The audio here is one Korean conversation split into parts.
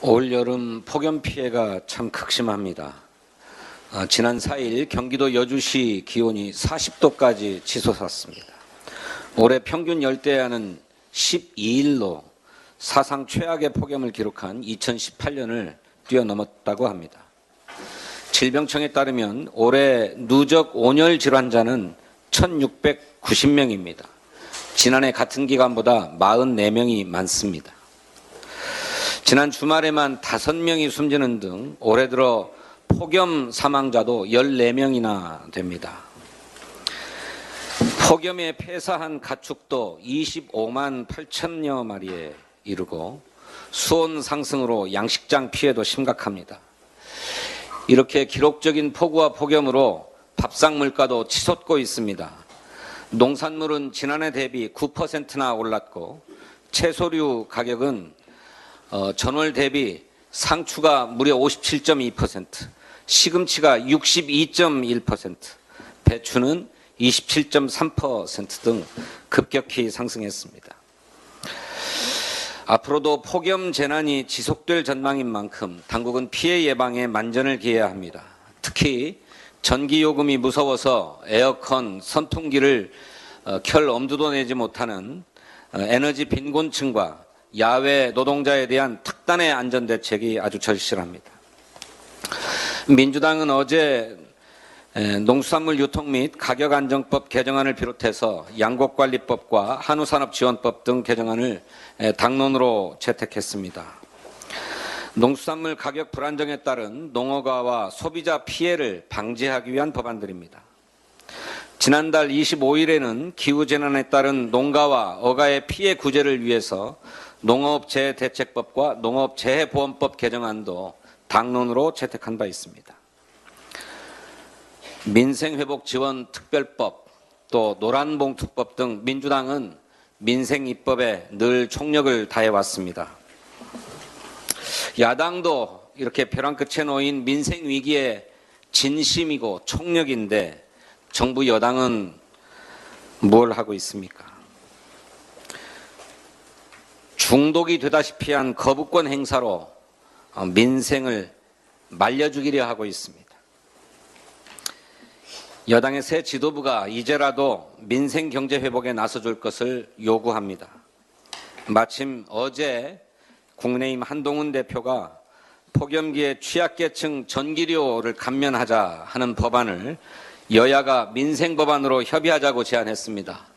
올 여름 폭염 피해가 참 극심합니다. 지난 4일 경기도 여주시 기온이 40도까지 치솟았습니다. 올해 평균 열대야는 12일로 사상 최악의 폭염을 기록한 2018년을 뛰어넘었다고 합니다. 질병청에 따르면 올해 누적 온열 질환자는 1690명입니다. 지난해 같은 기간보다 44명이 많습니다. 지난 주말에만 5명이 숨지는 등 올해 들어 폭염 사망자도 14명이나 됩니다. 폭염에 폐사한 가축도 25만 8천여 마리에 이르고 수온 상승으로 양식장 피해도 심각합니다. 이렇게 기록적인 폭우와 폭염으로 밥상 물가도 치솟고 있습니다. 농산물은 지난해 대비 9%나 올랐고 채소류 가격은 전월 대비 상추가 무려 57.2%, 시금치가 62.1%, 배추는 27.3% 등 급격히 상승했습니다. 앞으로도 폭염 재난이 지속될 전망인 만큼 당국은 피해 예방에 만전을 기해야 합니다. 특히 전기요금이 무서워서 에어컨, 선풍기를 켤 엄두도 내지 못하는 에너지 빈곤층과 야외 노동자에 대한 특단의 안전대책이 아주 절실합니다. 민주당은 어제 농수산물 유통 및 가격안정법 개정안을 비롯해서 양곡관리법과 한우산업지원법 등 개정안을 당론으로 채택했습니다. 농수산물 가격 불안정에 따른 농어가와 소비자 피해를 방지하기 위한 법안들입니다. 지난달 25일에는 기후재난에 따른 농가와 어가의 피해 구제를 위해서 농업재해대책법과 농업재해보험법 개정안도 당론으로 채택한 바 있습니다. 민생회복지원특별법, 또 노란봉투법 등 민주당은 민생 입법에 늘 총력을 다해왔습니다. 야당도 이렇게 벼랑 끝에 놓인 민생 위기에 진심이고 총력인데 정부 여당은 뭘 하고 있습니까? 중독이 되다시피 한 거부권 행사로 민생을 말려주기려 하고 있습니다. 여당의 새 지도부가 이제라도 민생 경제 회복에 나서줄 것을 요구합니다. 마침 어제 국민의힘 한동훈 대표가 폭염기에 취약계층 전기료를 감면하자 하는 법안을 여야가 민생 법안으로 협의하자고 제안했습니다.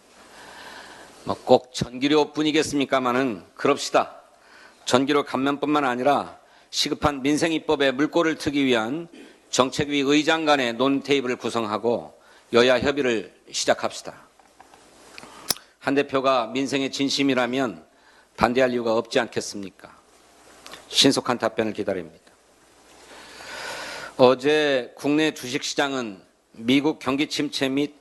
꼭 전기료뿐이겠습니까마는 그럽시다. 전기료 감면뿐만 아니라 시급한 민생 입법에 물꼬를 트기 위한 정책위 의장 간의 논 테이블을 구성하고 여야 협의를 시작합시다. 한 대표가 민생의 진심이라면 반대할 이유가 없지 않겠습니까? 신속한 답변을 기다립니다. 어제 국내 주식시장은 미국 경기 침체 및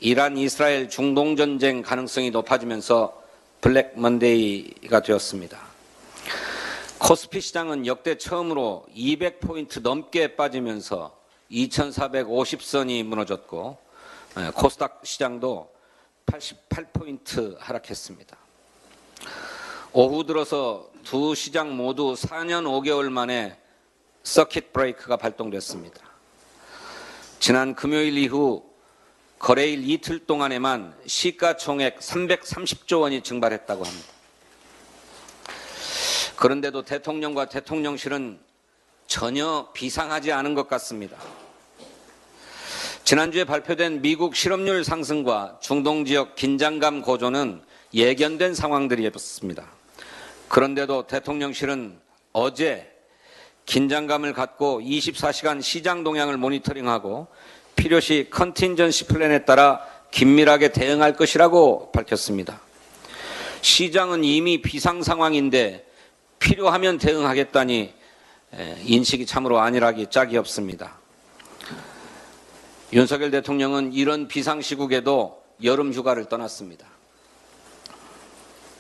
이란, 이스라엘 중동전쟁 가능성이 높아지면서 블랙 먼데이가 되었습니다. 코스피 시장은 역대 처음으로 200포인트 넘게 빠지면서 2450선이 무너졌고 코스닥 시장도 88포인트 하락했습니다. 오후 들어서 두 시장 모두 4년 5개월 만에 서킷 브레이크가 발동됐습니다. 지난 금요일 이후 거래일 이틀 동안에만 시가총액 330조 원이 증발했다고 합니다. 그런데도 대통령과 대통령실은 전혀 비상하지 않은 것 같습니다. 지난주에 발표된 미국 실업률 상승과 중동 지역 긴장감 고조는 예견된 상황들이었습니다. 그런데도 대통령실은 어제 긴장감을 갖고 24시간 시장 동향을 모니터링하고 필요시 컨틴전시 플랜에 따라 긴밀하게 대응할 것이라고 밝혔습니다. 시장은 이미 비상 상황인데 필요하면 대응하겠다니 인식이 참으로 안일하기 짝이 없습니다. 윤석열 대통령은 이런 비상시국에도 여름 휴가를 떠났습니다.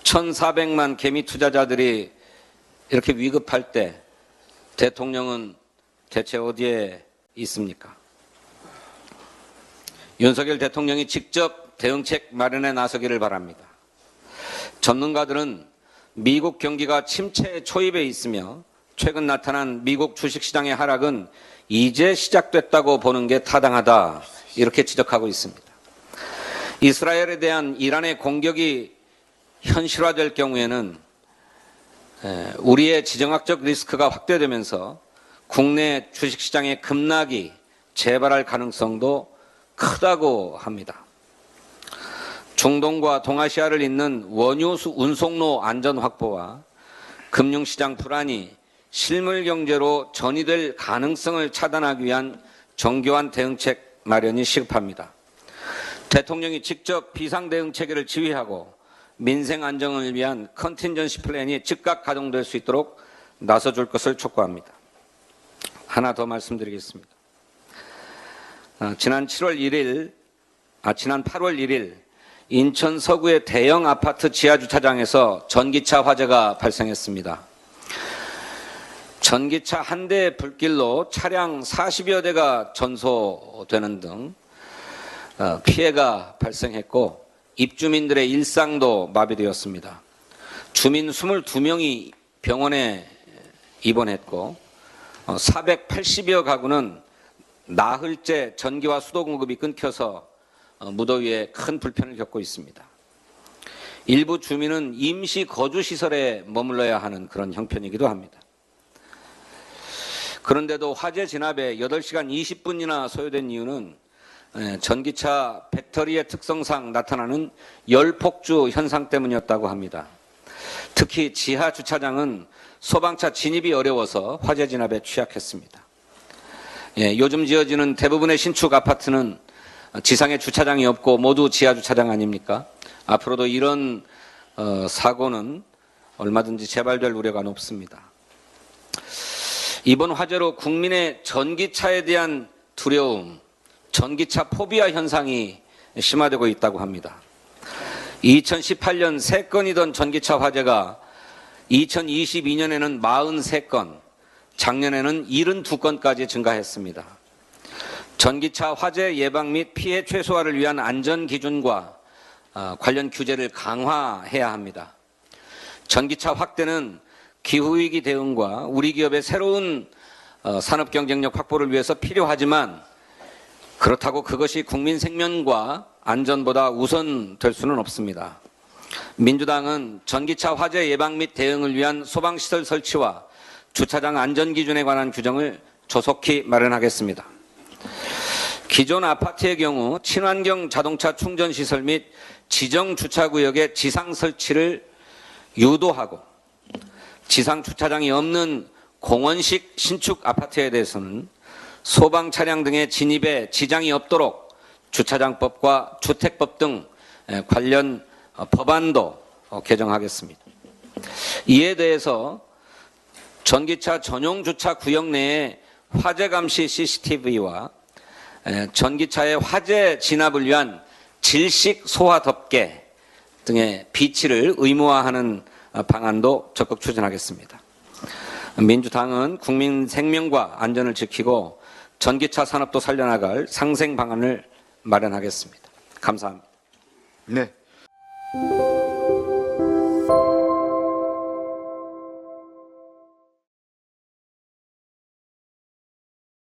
1,400만 개미 투자자들이 이렇게 위급할 때 대통령은 대체 어디에 있습니까? 윤석열 대통령이 직접 대응책 마련에 나서기를 바랍니다. 전문가들은 미국 경기가 침체 초입에 있으며 최근 나타난 미국 주식시장의 하락은 이제 시작됐다고 보는 게 타당하다, 이렇게 지적하고 있습니다. 이스라엘에 대한 이란의 공격이 현실화될 경우에는 우리의 지정학적 리스크가 확대되면서 국내 주식시장의 급락이 재발할 가능성도 크다고 합니다. 중동과 동아시아를 잇는 원유 운송로 안전 확보와 금융시장 불안이 실물 경제로 전이될 가능성을 차단하기 위한 정교한 대응책 마련이 시급합니다. 대통령이 직접 비상대응 체계를 지휘하고 민생 안정을 위한 컨틴전시 플랜이 즉각 가동될 수 있도록 나서줄 것을 촉구합니다. 하나 더 말씀드리겠습니다. 지난 8월 1일 인천 서구의 대형 아파트 지하주차장에서 전기차 화재가 발생했습니다. 전기차 한 대 불길로 차량 40여 대가 전소되는 등 피해가 발생했고 입주민들의 일상도 마비되었습니다. 주민 22명이 병원에 입원했고 480여 가구는 나흘째 전기와 수도 공급이 끊겨서 무더위에 큰 불편을 겪고 있습니다. 일부 주민은 임시 거주시설에 머물러야 하는 그런 형편이기도 합니다. 그런데도 화재 진압에 8시간 20분이나 소요된 이유는 전기차 배터리의 특성상 나타나는 열폭주 현상 때문이었다고 합니다. 특히 지하 주차장은 소방차 진입이 어려워서 화재 진압에 취약했습니다. 요즘 지어지는 대부분의 신축 아파트는 지상에 주차장이 없고 모두 지하 주차장 아닙니까? 앞으로도 이런 사고는 얼마든지 재발될 우려가 높습니다. 이번 화재로 국민의 전기차에 대한 두려움, 전기차 포비아 현상이 심화되고 있다고 합니다. 2018년 3건이던 전기차 화재가 2022년에는 43건, 작년에는 72건까지 증가했습니다. 전기차 화재 예방 및 피해 최소화를 위한 안전 기준과 관련 규제를 강화해야 합니다. 전기차 확대는 기후위기 대응과 우리 기업의 새로운 산업 경쟁력 확보를 위해서 필요하지만 그렇다고 그것이 국민 생명과 안전보다 우선될 수는 없습니다. 민주당은 전기차 화재 예방 및 대응을 위한 소방시설 설치와 주차장 안전기준에 관한 규정을 조속히 마련하겠습니다. 기존 아파트의 경우 친환경 자동차 충전시설 및 지정 주차구역의 지상 설치를 유도하고 지상 주차장이 없는 공원식 신축 아파트에 대해서는 소방 차량 등의 진입에 지장이 없도록 주차장법과 주택법 등 관련 법안도 개정하겠습니다. 이에 대해서 전기차 전용 주차 구역 내에 화재 감시 CCTV와 전기차의 화재 진압을 위한 질식 소화 덮개 등의 비치를 의무화하는 방안도 적극 추진하겠습니다. 민주당은 국민 생명과 안전을 지키고 전기차 산업도 살려나갈 상생 방안을 마련하겠습니다. 감사합니다. 네.